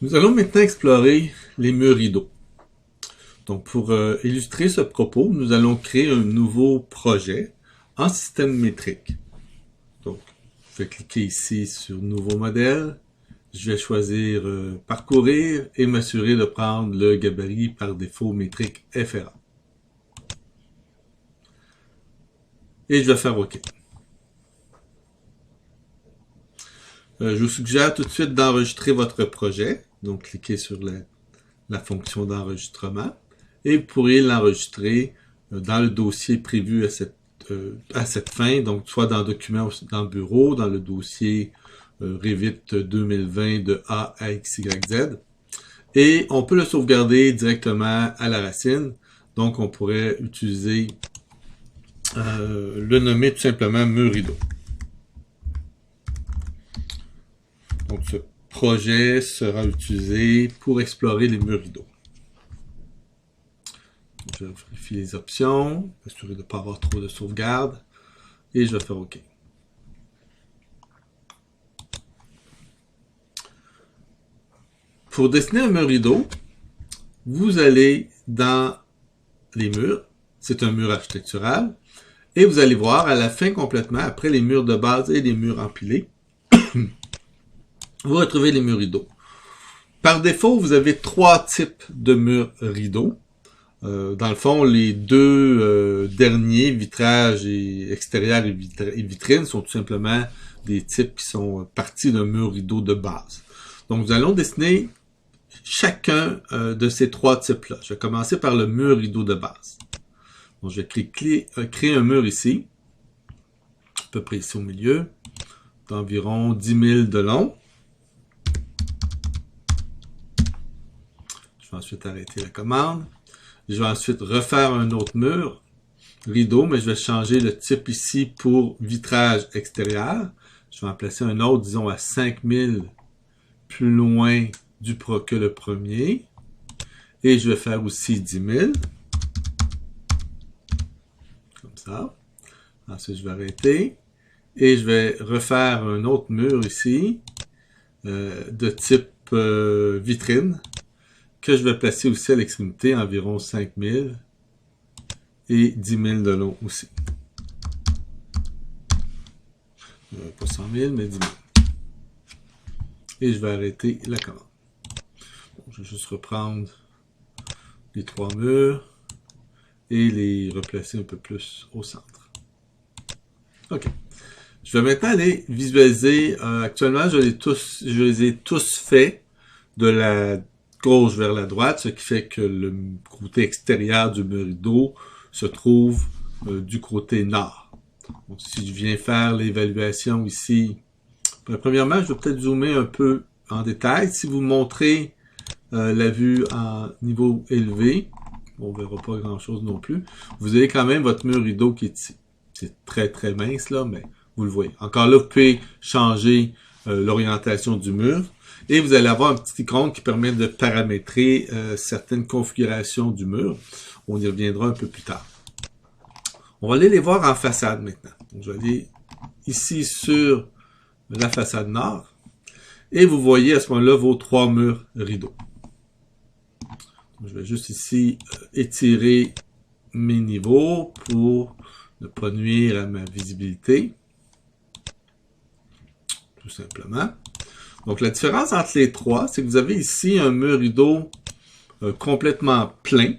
Nous allons maintenant explorer les murs rideaux. Donc, pour illustrer ce propos, nous allons créer un nouveau projet en système métrique. Donc, je vais cliquer ici sur Nouveau modèle. Je vais choisir Parcourir et m'assurer de prendre le gabarit par défaut métrique FRA. Et je vais faire OK. Je vous suggère tout de suite d'enregistrer votre projet. Donc, cliquez sur la fonction d'enregistrement et vous pourriez l'enregistrer dans le dossier prévu à cette fin. Donc, soit dans Documents dans Bureau, dans le dossier Revit 2020 de A à XYZ. Et on peut le sauvegarder directement à la racine. Donc, on pourrait utiliser le nommer tout simplement mur rideau. Donc, ce projet sera utilisé pour explorer les murs rideaux. Je vérifie les options, m'assurer de ne pas avoir trop de sauvegarde, et je vais faire OK. Pour dessiner un mur rideau, vous allez dans les murs, c'est un mur architectural, et vous allez voir à la fin complètement, après les murs de base et les murs empilés, vous retrouvez les murs rideaux. Par défaut, vous avez trois types de murs rideaux. Dans le fond, les deux derniers, vitrage et extérieur et vitrine, sont tout simplement des types qui sont partis d'un mur rideau de base. Donc, nous allons dessiner chacun de ces trois types-là. Je vais commencer par le mur rideau de base. Donc, je vais créer un mur ici, à peu près ici au milieu, d'environ 10 000 de long. Je vais ensuite arrêter la commande. Je vais ensuite refaire un autre mur, rideau, mais je vais changer le type ici pour vitrage extérieur. Je vais en placer un autre, disons, à 5000 plus loin que le premier. Et je vais faire aussi 10 000. Comme ça. Ensuite, je vais arrêter. Et je vais refaire un autre mur ici, de type vitrine, que je vais placer aussi à l'extrémité, environ 5000 et 10 000 de long aussi. Pas 100 000, mais 10 000. Et je vais arrêter la commande. Bon, je vais juste reprendre les trois murs et les replacer un peu plus au centre. OK. Je vais maintenant aller visualiser. Actuellement, je les ai tous faits de la gauche vers la droite, ce qui fait que le côté extérieur du mur rideau se trouve du côté nord. Donc, si je viens faire l'évaluation ici, premièrement, je vais peut-être zoomer un peu en détail. Si vous montrez la vue en niveau élevé, on ne verra pas grand-chose non plus, vous avez quand même votre mur rideau qui est ici. C'est très très mince là, mais vous le voyez. Encore là, vous pouvez changer l'orientation du mur. Et vous allez avoir un petit icône qui permet de paramétrer certaines configurations du mur. On y reviendra un peu plus tard. On va aller les voir en façade maintenant. Donc, je vais aller ici sur la façade nord. Et vous voyez à ce moment-là vos trois murs rideaux. Donc, je vais juste ici étirer mes niveaux pour ne pas nuire à ma visibilité. Tout simplement. Donc, la différence entre les trois, c'est que vous avez ici un mur rideau complètement plein.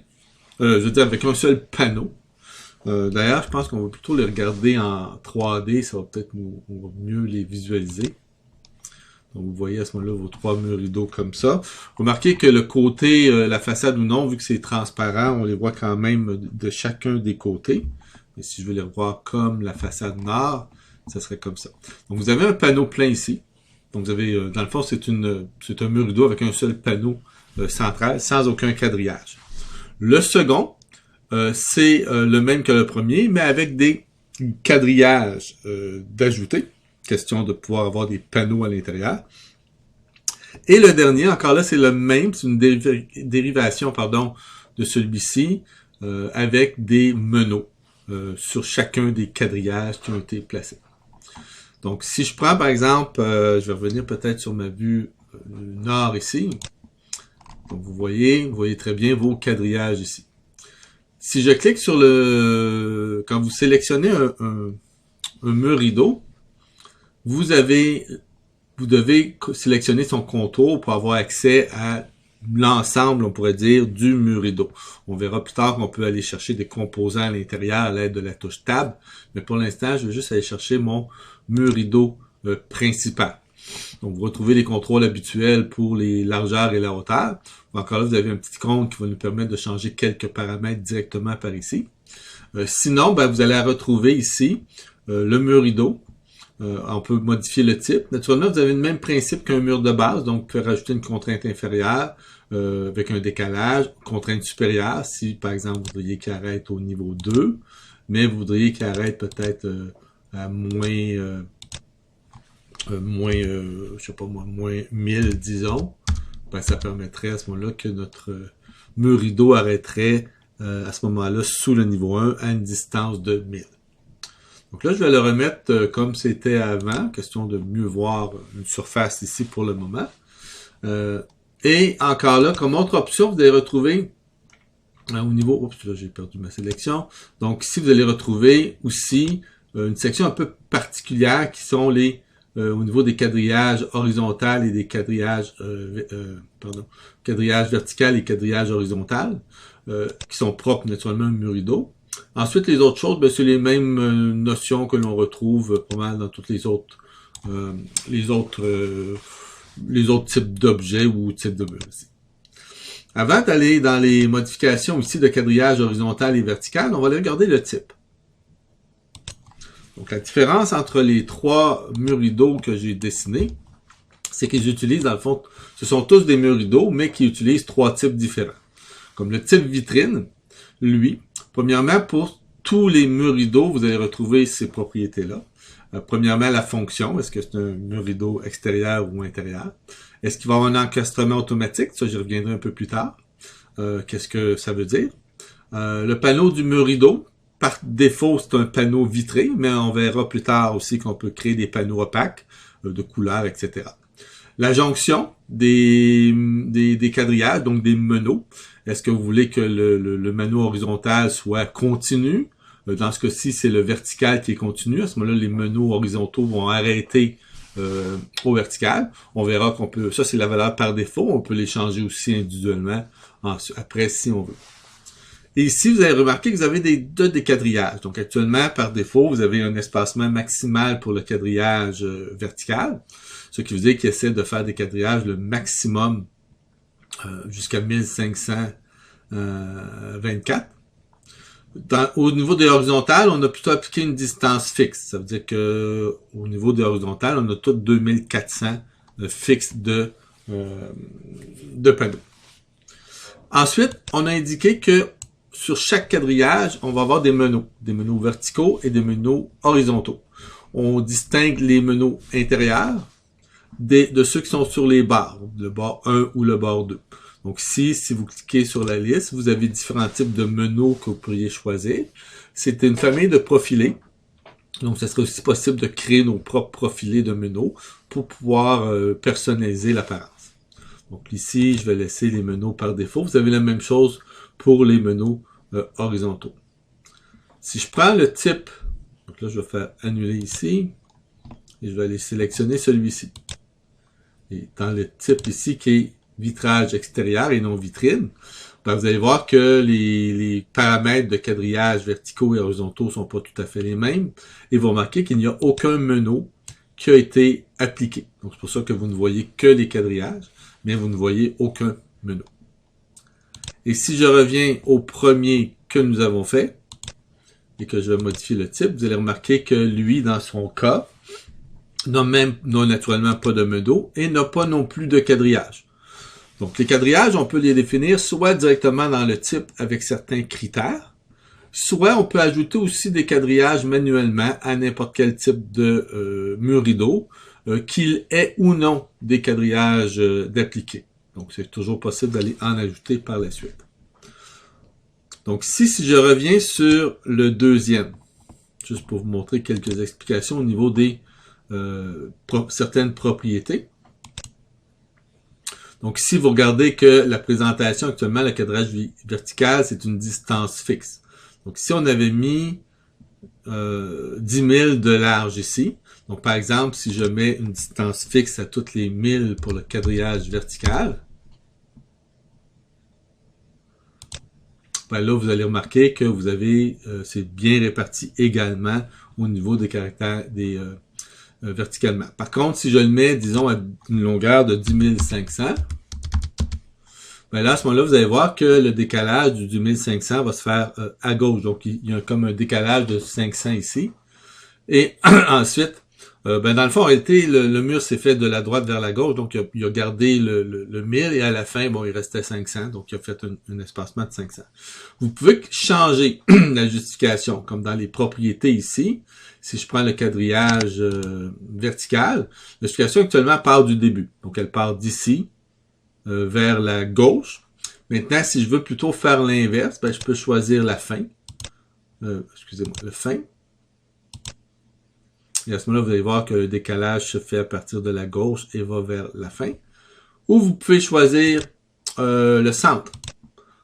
Je veux dire, avec un seul panneau. D'ailleurs, je pense qu'on va plutôt les regarder en 3D. Ça va peut-être on va mieux les visualiser. Donc, vous voyez à ce moment-là vos trois murs rideaux comme ça. Remarquez que le côté, la façade ou non, vu que c'est transparent, on les voit quand même de chacun des côtés. Mais si je veux les revoir comme la façade nord, ça serait comme ça. Donc, vous avez un panneau plein ici. Donc, vous avez, dans le fond, c'est un mur rideau avec un seul panneau central, sans aucun quadrillage. Le second, c'est le même que le premier, mais avec des quadrillages d'ajouter. Question de pouvoir avoir des panneaux à l'intérieur. Et le dernier, encore là, c'est le même, c'est une dérivation, de celui-ci, avec des meneaux sur chacun des quadrillages qui ont été placés. Donc, si je prends, par exemple, je vais revenir peut-être sur ma vue nord ici. Donc vous voyez très bien vos quadrillages ici. Si je clique sur le... Quand vous sélectionnez un mur rideau, vous devez sélectionner son contour pour avoir accès à l'ensemble, on pourrait dire, du mur rideau. On verra plus tard qu'on peut aller chercher des composants à l'intérieur à l'aide de la touche Tab, mais pour l'instant, je vais juste aller chercher mon mur rideau principal. Donc, vous retrouvez les contrôles habituels pour les largeurs et la hauteur. Encore là, vous avez un petit icône qui va nous permettre de changer quelques paramètres directement par ici. Sinon, vous allez retrouver ici le mur rideau. On peut modifier le type. Naturellement, vous avez le même principe qu'un mur de base, donc vous pouvez rajouter une contrainte inférieure avec un décalage, contrainte supérieure, si par exemple vous voudriez qu'il arrête au niveau 2, mais vous voudriez qu'il arrête peut-être à moins 1000, disons, ça permettrait à ce moment-là que notre mur rideau arrêterait à ce moment-là sous le niveau 1 à une distance de 1000. Donc là, je vais le remettre comme c'était avant, question de mieux voir une surface ici pour le moment. Et encore là, comme autre option, vous allez retrouver au niveau... Oups, là j'ai perdu ma sélection. Donc ici, vous allez retrouver aussi une section un peu particulière qui sont les au niveau des quadrillages horizontal et des quadrillages quadrillage vertical et quadrillage horizontal, qui sont propres naturellement au mur rideau. Ensuite, les autres choses, c'est les mêmes notions que l'on retrouve pas mal dans toutes les autres types d'objets ou types de murs. Avant d'aller dans les modifications ici de quadrillage horizontal et vertical, on va aller regarder le type. Donc, la différence entre les trois murs rideaux que j'ai dessinés, c'est qu'ils utilisent, dans le fond, ce sont tous des murs rideaux, mais qui utilisent trois types différents. Comme le type vitrine, lui, premièrement, pour tous les murs rideaux, vous allez retrouver ces propriétés-là. Premièrement, la fonction, est-ce que c'est un mur rideau extérieur ou intérieur? Est-ce qu'il va y avoir un encastrement automatique? Ça, j'y reviendrai un peu plus tard. Qu'est-ce que ça veut dire? Le panneau du mur rideau, par défaut, c'est un panneau vitré, mais on verra plus tard aussi qu'on peut créer des panneaux opaques de couleurs, etc. La jonction des quadrillages, donc des meneaux. Est-ce que vous voulez que le meneau horizontal soit continu? Dans ce cas-ci, c'est le vertical qui est continu. À ce moment-là, les meneaux horizontaux vont arrêter au vertical. On verra qu'on peut... Ça, c'est la valeur par défaut. On peut les changer aussi individuellement après, si on veut. Et ici, vous avez remarqué que vous avez deux quadrillages. Donc, actuellement, par défaut, vous avez un espacement maximal pour le quadrillage vertical. Ce qui veut dire qu'il essaie de faire des quadrillages le maximum jusqu'à 1524. Au niveau des horizontales, on a plutôt appliqué une distance fixe. Ça veut dire que au niveau des horizontales, on a tout 2400 fixes de panneaux. Ensuite, on a indiqué que sur chaque quadrillage, on va avoir des meneaux verticaux et des meneaux horizontaux. On distingue les meneaux intérieurs de ceux qui sont sur les barres, le bord 1 ou le bord 2. Donc si vous cliquez sur la liste, vous avez différents types de meneaux que vous pourriez choisir. C'est une famille de profilés. Donc, ce serait aussi possible de créer nos propres profilés de meneaux pour pouvoir personnaliser l'apparence. Donc ici, je vais laisser les meneaux par défaut. Vous avez la même chose pour les meneaux horizontaux. Si je prends le type, donc là je vais faire annuler ici, et je vais aller sélectionner celui-ci. Et dans le type ici qui est vitrage extérieur et non vitrine, vous allez voir que les paramètres de quadrillage verticaux et horizontaux sont pas tout à fait les mêmes. Et vous remarquez qu'il n'y a aucun meneau qui a été appliqué. Donc c'est pour ça que vous ne voyez que les quadrillages, mais vous ne voyez aucun meneau. Et si je reviens au premier que nous avons fait, et que je vais modifier le type, vous allez remarquer que lui, dans son cas, n'a naturellement pas de meneau et n'a pas non plus de quadrillage. Donc les quadrillages, on peut les définir soit directement dans le type avec certains critères, soit on peut ajouter aussi des quadrillages manuellement à n'importe quel type de mur rideau, qu'il ait ou non des quadrillages d'appliquer. Donc, c'est toujours possible d'aller en ajouter par la suite. Donc, si je reviens sur le deuxième, juste pour vous montrer quelques explications au niveau des certaines propriétés. Donc ici, vous regardez que la présentation actuellement, le cadrage vertical, c'est une distance fixe. Donc si on avait mis 10 000 de large ici, donc par exemple, si je mets une distance fixe à toutes les 1000 pour le quadrillage vertical, ben là, vous allez remarquer que vous avez, c'est bien réparti également au niveau des caractères, verticalement. Par contre, si je le mets, disons, à une longueur de 10 500, ben là, à ce moment-là, vous allez voir que le décalage du 10 500 va se faire à gauche. Donc, il y a comme un décalage de 500 ici. Et ensuite, ben dans le fond, en réalité, le mur s'est fait de la droite vers la gauche. Donc, il a gardé le 1000 et à la fin, bon, il restait 500. Donc, il a fait un espacement de 500. Vous pouvez changer la justification, comme dans les propriétés ici. Si je prends le quadrillage vertical, la justification actuellement part du début. Donc, elle part d'ici vers la gauche. Maintenant, si je veux plutôt faire l'inverse, ben, je peux choisir la fin. Excusez-moi, le fin. Et à ce moment-là, vous allez voir que le décalage se fait à partir de la gauche et va vers la fin. Ou vous pouvez choisir le centre.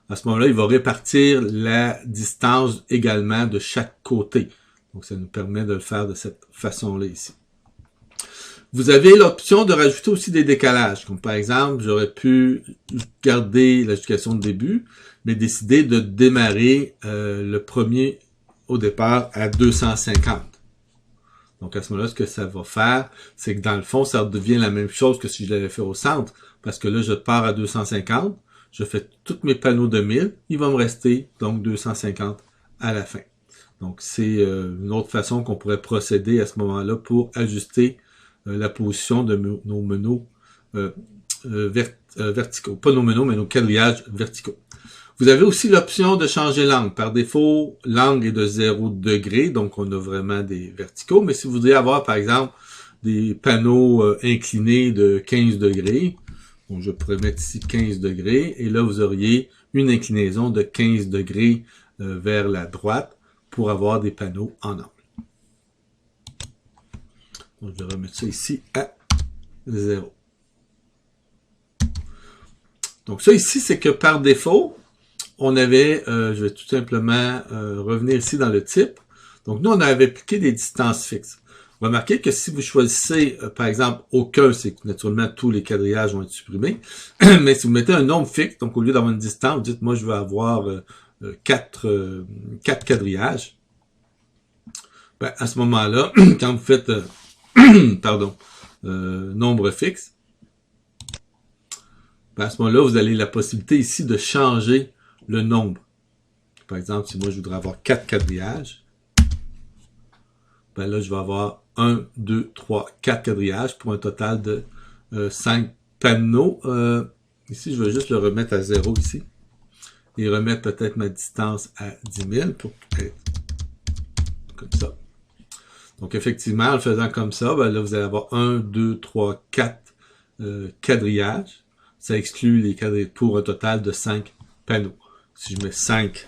À ce moment-là, il va répartir la distance également de chaque côté. Donc, ça nous permet de le faire de cette façon-là ici. Vous avez l'option de rajouter aussi des décalages. Comme par exemple, j'aurais pu garder la justification de début, mais décider de démarrer le premier au départ à 250. Donc, à ce moment-là, ce que ça va faire, c'est que dans le fond, ça devient la même chose que si je l'avais fait au centre. Parce que là, je pars à 250, je fais tous mes panneaux de 1000, il va me rester donc 250 à la fin. Donc, c'est une autre façon qu'on pourrait procéder à ce moment-là pour ajuster la position de nos meneaux verticaux. Pas nos meneaux, mais nos quadrillages verticaux. Vous avez aussi l'option de changer l'angle. Par défaut, l'angle est de 0 degré, donc on a vraiment des verticaux. Mais si vous voudriez avoir, par exemple, des panneaux inclinés de 15 degrés, donc je pourrais mettre ici 15 degrés, et là, vous auriez une inclinaison de 15 degrés vers la droite pour avoir des panneaux en angle. Donc, je vais remettre ça ici à 0. Donc, ça ici, c'est que par défaut, on avait, je vais tout simplement revenir ici dans le type. Donc, nous, on avait appliqué des distances fixes. Remarquez que si vous choisissez, par exemple, aucun, c'est que naturellement, tous les quadrillages vont être supprimés. Mais si vous mettez un nombre fixe, donc au lieu d'avoir une distance, vous dites, moi, je veux avoir 4 quadrillages. Ben, à ce moment-là, quand vous faites, pardon, nombre fixe, ben, à ce moment-là, vous avez la possibilité ici de changer le nombre. Par exemple, si moi je voudrais avoir 4 quadrillages, ben là, je vais avoir 1, 2, 3, 4 quadrillages pour un total de 5 panneaux. Ici, je vais juste le remettre à 0 ici. Et remettre peut-être ma distance à 10 000 pour être comme ça. Donc, effectivement, en le faisant comme ça, ben là, vous allez avoir 1, 2, 3, 4 quadrillages. Ça exclut les quadrillages pour un total de 5 panneaux. Si je mets 5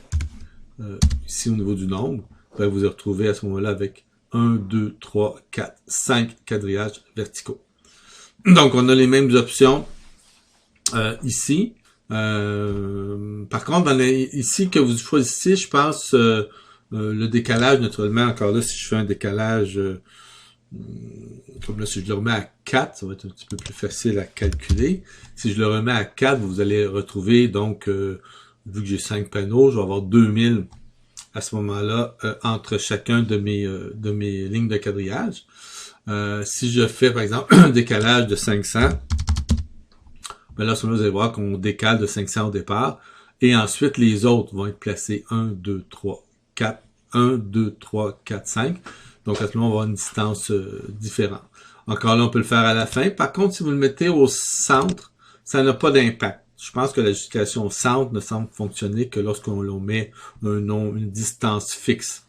ici au niveau du nombre, ben vous vous retrouvez à ce moment-là avec 1, 2, 3, 4, 5 quadrillages verticaux. Donc, on a les mêmes options ici. Par contre, ici que vous choisissez, je pense, le décalage, naturellement, encore là, si je fais un décalage, comme là, si je le remets à 4, ça va être un petit peu plus facile à calculer. Si je le remets à 4, vous allez retrouver, donc, vu que j'ai 5 panneaux, je vais avoir 2000 à ce moment-là entre chacun de mes lignes de quadrillage. Si je fais, par exemple, un décalage de 500, ben là, à ce moment-là, vous allez voir qu'on décale de 500 au départ. Et ensuite, les autres vont être placés 1, 2, 3, 4, 1, 2, 3, 4, 5. Donc, à ce moment, on va avoir une distance différente. Encore là, on peut le faire à la fin. Par contre, si vous le mettez au centre, ça n'a pas d'impact. Je pense que la justification au centre ne semble fonctionner que lorsqu'on met une distance fixe.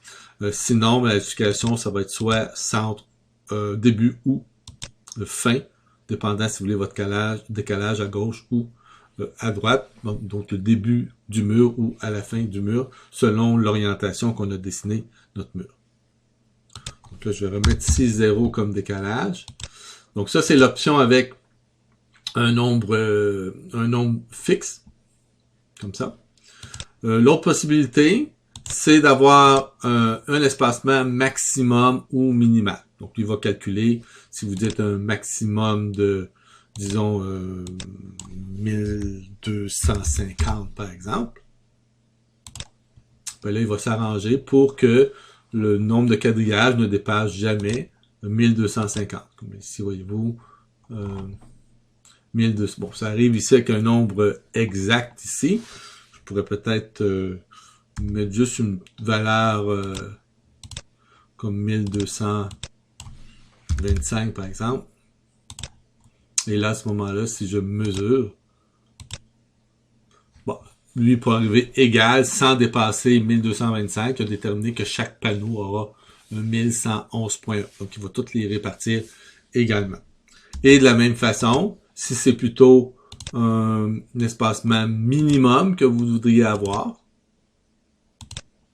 Sinon, la justification, ça va être soit centre, début ou fin, dépendant si vous voulez votre décalage à gauche ou à droite, donc le début du mur ou à la fin du mur, selon l'orientation qu'on a dessiné notre mur. Donc là, je vais remettre ici 0 comme décalage. Donc ça, c'est l'option avec un nombre fixe, comme ça. L'autre possibilité, c'est d'avoir un espacement maximum ou minimal. Donc, il va calculer, si vous dites un maximum de, disons, 1250 par exemple, ben là, il va s'arranger pour que le nombre de quadrillages ne dépasse jamais 1250. Comme ici, voyez-vous, 1200. Bon, ça arrive ici avec un nombre exact ici. Je pourrais peut-être mettre juste une valeur comme 1225 par exemple. Et là, à ce moment-là, si je mesure, bon, lui, pour arriver égal sans dépasser 1225, il a déterminé que chaque panneau aura 1111 points. Donc, il va toutes les répartir également. Et de la même façon, si c'est plutôt un espacement minimum que vous voudriez avoir,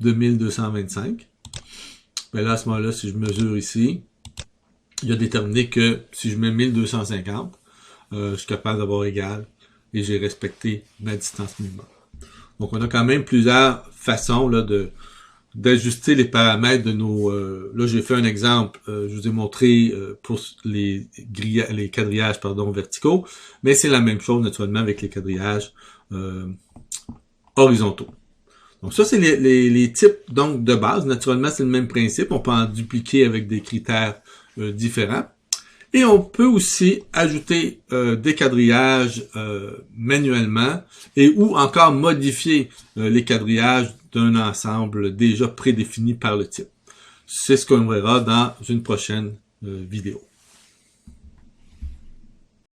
de 1225, ben là, à ce moment-là, si je mesure ici, il a déterminé que si je mets 1250, je suis capable d'avoir égal et j'ai respecté ma distance minimum. Donc, on a quand même plusieurs façons là, d'ajuster les paramètres de nos... là, j'ai fait un exemple, je vous ai montré pour les quadrillages verticaux, mais c'est la même chose naturellement avec les quadrillages horizontaux. Donc ça, c'est les types donc de base. Naturellement, c'est le même principe. On peut en dupliquer avec des critères différents. Et on peut aussi ajouter des quadrillages manuellement et ou encore modifier les quadrillages d'un ensemble déjà prédéfini par le type. C'est ce qu'on verra dans une prochaine vidéo.